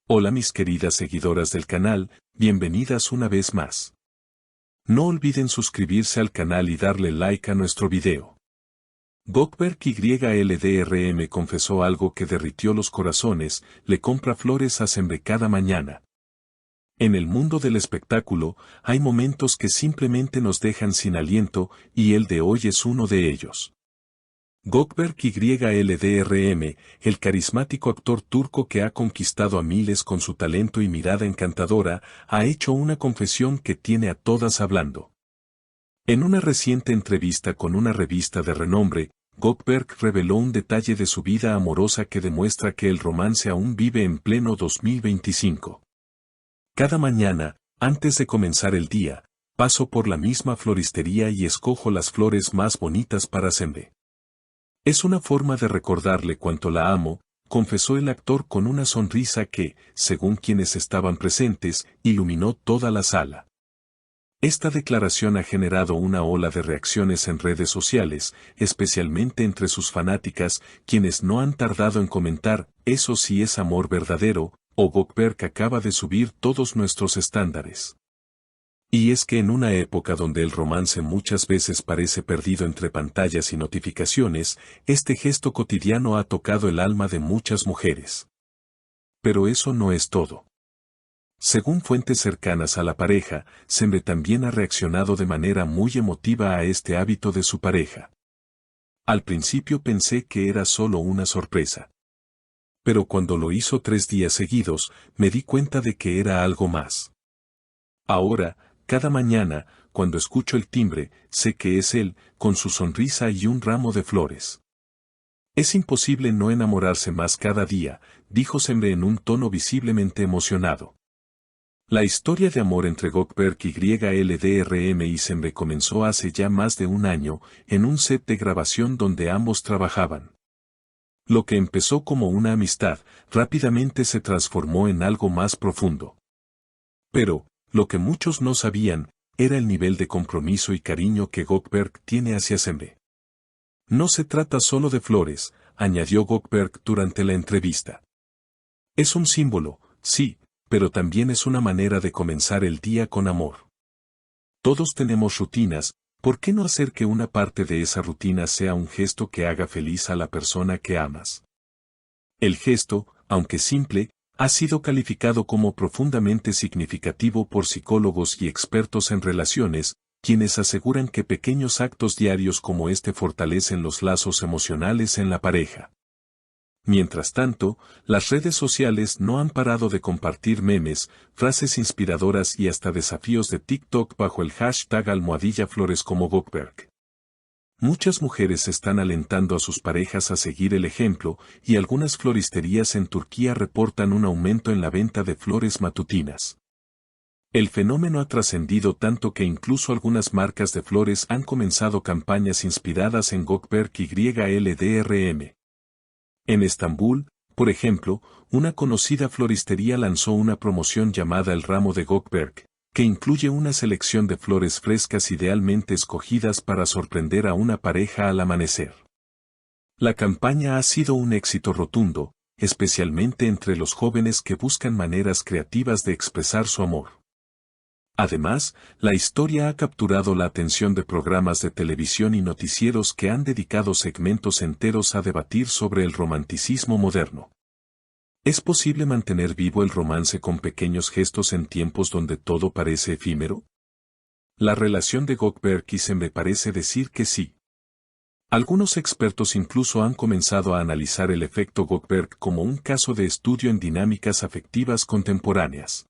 Hola mis queridas seguidoras del canal, bienvenidas una vez más. No olviden suscribirse al canal y darle like a nuestro video. Gökberk YLDRM confesó algo que derritió los corazones, le compra flores a Sembe cada mañana. En el mundo del espectáculo, hay momentos que simplemente nos dejan sin aliento, y el de hoy es uno de ellos. Gökberk YLDRM, el carismático actor turco que ha conquistado a miles con su talento y mirada encantadora, ha hecho una confesión que tiene a todas hablando. En una reciente entrevista con una revista de renombre, Gökberk reveló un detalle de su vida amorosa que demuestra que el romance aún vive en pleno 2025. Cada mañana, antes de comenzar el día, paso por la misma floristería y escojo las flores más bonitas para Sembe. Es una forma de recordarle cuánto la amo, confesó el actor con una sonrisa que, según quienes estaban presentes, iluminó toda la sala. Esta declaración ha generado una ola de reacciones en redes sociales, especialmente entre sus fanáticas, quienes no han tardado en comentar, eso sí es amor verdadero, o Gökberk acaba de subir todos nuestros estándares. Y es que en una época donde el romance muchas veces parece perdido entre pantallas y notificaciones, este gesto cotidiano ha tocado el alma de muchas mujeres. Pero eso no es todo. Según fuentes cercanas a la pareja, Sembe también ha reaccionado de manera muy emotiva a este hábito de su pareja. Al principio pensé que era solo una sorpresa. Pero cuando lo hizo 3 días seguidos, me di cuenta de que era algo más. Ahora, cada mañana, cuando escucho el timbre, sé que es él, con su sonrisa y un ramo de flores. Es imposible no enamorarse más cada día, dijo Sembe en un tono visiblemente emocionado. La historia de amor entre Gökberk YLDRM y Sembe comenzó hace ya más de un año, en un set de grabación donde ambos trabajaban. Lo que empezó como una amistad, rápidamente se transformó en algo más profundo. Pero, lo que muchos no sabían, era el nivel de compromiso y cariño que Gökberk tiene hacia Sembe. No se trata solo de flores, añadió Gökberk durante la entrevista. Es un símbolo, sí, pero también es una manera de comenzar el día con amor. Todos tenemos rutinas, ¿por qué no hacer que una parte de esa rutina sea un gesto que haga feliz a la persona que amas? El gesto, aunque simple, ha sido calificado como profundamente significativo por psicólogos y expertos en relaciones, quienes aseguran que pequeños actos diarios como este fortalecen los lazos emocionales en la pareja. Mientras tanto, las redes sociales no han parado de compartir memes, frases inspiradoras y hasta desafíos de TikTok bajo el hashtag #flores como Gökberk. Muchas mujeres están alentando a sus parejas a seguir el ejemplo, y algunas floristerías en Turquía reportan un aumento en la venta de flores matutinas. El fenómeno ha trascendido tanto que incluso algunas marcas de flores han comenzado campañas inspiradas en Gökberk YLDRM. En Estambul, por ejemplo, una conocida floristería lanzó una promoción llamada El Ramo de Gökberk, que incluye una selección de flores frescas idealmente escogidas para sorprender a una pareja al amanecer. La campaña ha sido un éxito rotundo, especialmente entre los jóvenes que buscan maneras creativas de expresar su amor. Además, la historia ha capturado la atención de programas de televisión y noticieros que han dedicado segmentos enteros a debatir sobre el romanticismo moderno. ¿Es posible mantener vivo el romance con pequeños gestos en tiempos donde todo parece efímero? La relación de Gökberk y Sembe parece decir que sí. Algunos expertos incluso han comenzado a analizar el efecto Gökberk como un caso de estudio en dinámicas afectivas contemporáneas.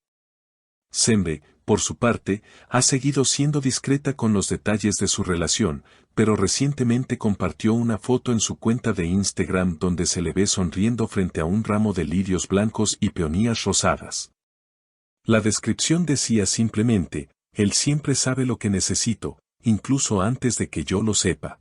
Sembe, por su parte, ha seguido siendo discreta con los detalles de su relación, pero recientemente compartió una foto en su cuenta de Instagram donde se le ve sonriendo frente a un ramo de lirios blancos y peonías rosadas. La descripción decía simplemente, él siempre sabe lo que necesito, incluso antes de que yo lo sepa.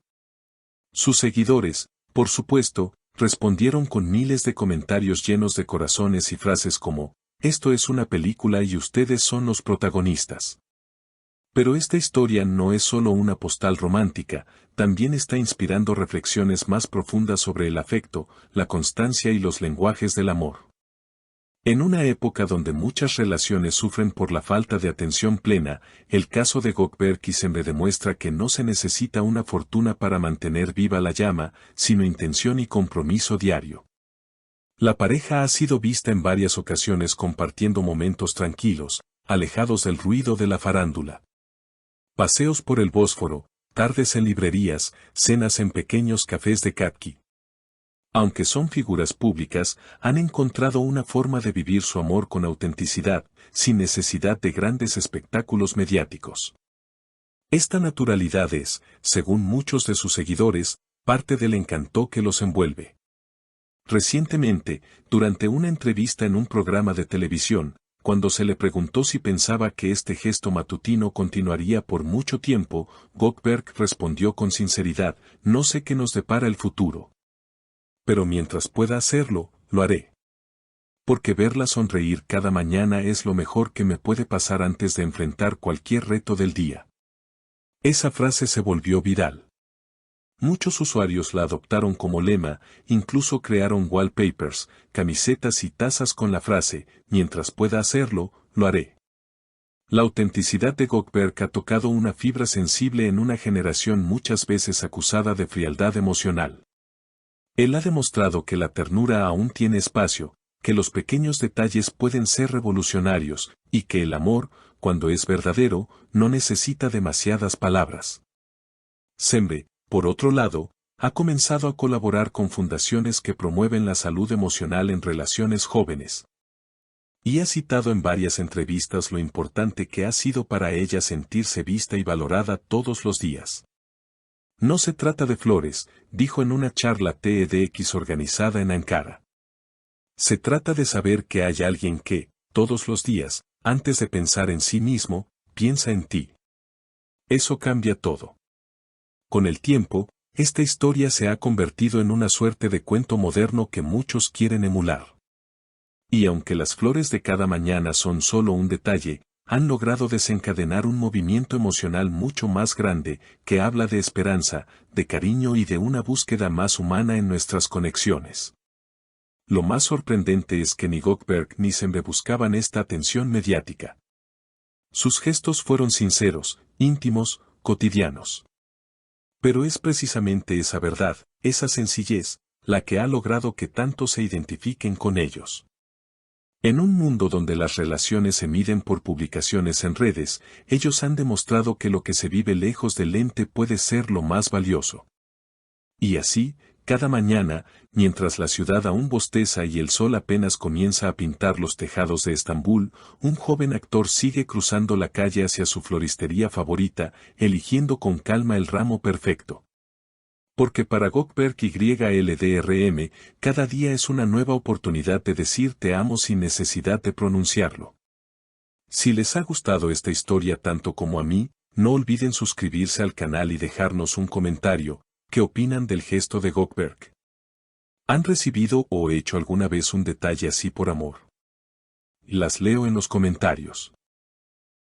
Sus seguidores, por supuesto, respondieron con miles de comentarios llenos de corazones y frases como, esto es una película y ustedes son los protagonistas. Pero esta historia no es solo una postal romántica, también está inspirando reflexiones más profundas sobre el afecto, la constancia y los lenguajes del amor. En una época donde muchas relaciones sufren por la falta de atención plena, el caso de Gökberg y Sembe demuestra que no se necesita una fortuna para mantener viva la llama, sino intención y compromiso diario. La pareja ha sido vista en varias ocasiones compartiendo momentos tranquilos, alejados del ruido de la farándula. Paseos por el Bósforo, tardes en librerías, cenas en pequeños cafés de Katki. Aunque son figuras públicas, han encontrado una forma de vivir su amor con autenticidad, sin necesidad de grandes espectáculos mediáticos. Esta naturalidad es, según muchos de sus seguidores, parte del encanto que los envuelve. Recientemente, durante una entrevista en un programa de televisión, cuando se le preguntó si pensaba que este gesto matutino continuaría por mucho tiempo, Gökberg respondió con sinceridad: no sé qué nos depara el futuro. Pero mientras pueda hacerlo, lo haré. Porque verla sonreír cada mañana es lo mejor que me puede pasar antes de enfrentar cualquier reto del día. Esa frase se volvió viral. Muchos usuarios la adoptaron como lema, incluso crearon wallpapers, camisetas y tazas con la frase: mientras pueda hacerlo, lo haré. La autenticidad de Gökberg ha tocado una fibra sensible en una generación muchas veces acusada de frialdad emocional. Él ha demostrado que la ternura aún tiene espacio, que los pequeños detalles pueden ser revolucionarios, y que el amor, cuando es verdadero, no necesita demasiadas palabras. Sembe, por otro lado, ha comenzado a colaborar con fundaciones que promueven la salud emocional en relaciones jóvenes. Y ha citado en varias entrevistas lo importante que ha sido para ella sentirse vista y valorada todos los días. No se trata de flores, dijo en una charla TEDx organizada en Ankara. Se trata de saber que hay alguien que, todos los días, antes de pensar en sí mismo, piensa en ti. Eso cambia todo. Con el tiempo, esta historia se ha convertido en una suerte de cuento moderno que muchos quieren emular. Y aunque las flores de cada mañana son solo un detalle, han logrado desencadenar un movimiento emocional mucho más grande, que habla de esperanza, de cariño y de una búsqueda más humana en nuestras conexiones. Lo más sorprendente es que ni Gökberg ni Sembe buscaban esta atención mediática. Sus gestos fueron sinceros, íntimos, cotidianos. Pero es precisamente esa verdad, esa sencillez, la que ha logrado que tantos se identifiquen con ellos. En un mundo donde las relaciones se miden por publicaciones en redes, ellos han demostrado que lo que se vive lejos del lente puede ser lo más valioso. Y así, cada mañana, mientras la ciudad aún bosteza y el sol apenas comienza a pintar los tejados de Estambul, un joven actor sigue cruzando la calle hacia su floristería favorita, eligiendo con calma el ramo perfecto. Porque para Gökberg YLDRM, cada día es una nueva oportunidad de decir te amo sin necesidad de pronunciarlo. Si les ha gustado esta historia tanto como a mí, no olviden suscribirse al canal y dejarnos un comentario. ¿Qué opinan del gesto de Gökberg? ¿Han recibido o hecho alguna vez un detalle así por amor? Las leo en los comentarios.